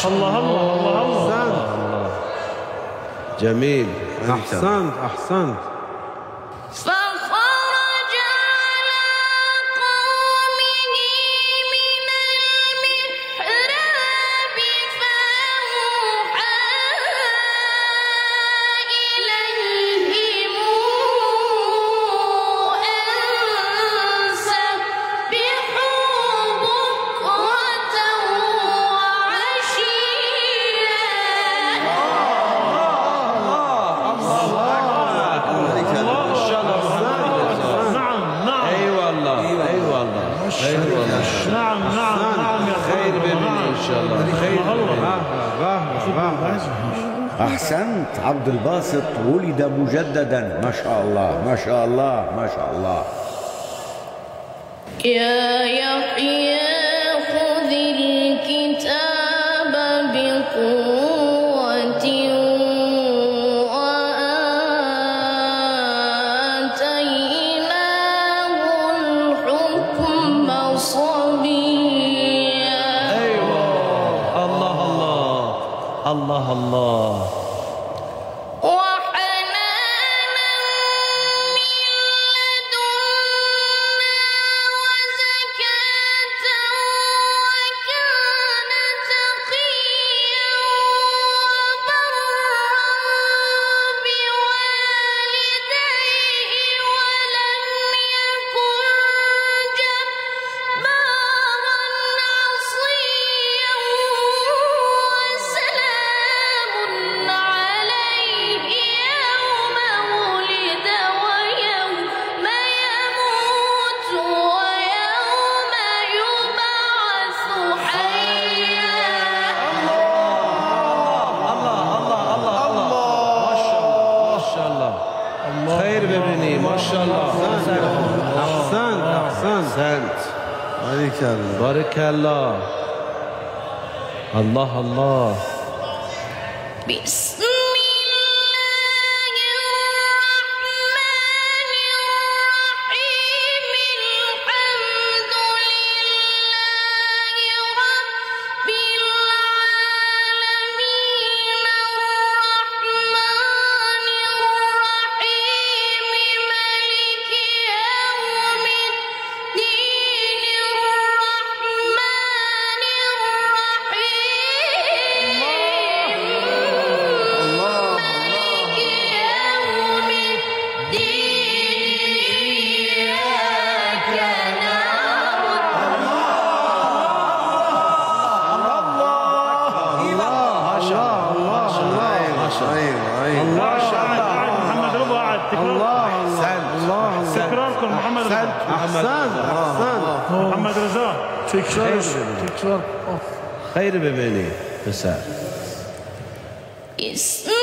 الله الله الله الله جميل. أحسنت أحسنت. فخرج على قومه من المحراب فأوحى إليهم أن سبحوا بكرة نعم نعم نعم يا خير بابني إن شاء الله. خير. أحسنت. عبد الباسط ولد مجددا. ما شاء الله ما شاء الله ما شاء الله. يا يحيى خذ الكتاب بقوة وآتيناه الحكم صبيا. أيوة. الله الله الله الله. خير بابني ما شاء الله. أحسنت أحسنت. بارك الله بارك الله. الله الله. بسم محمد رضا قاعد تكراركم. محمد رضا أحسنت محمد رضا خير بابني. مساء. بسم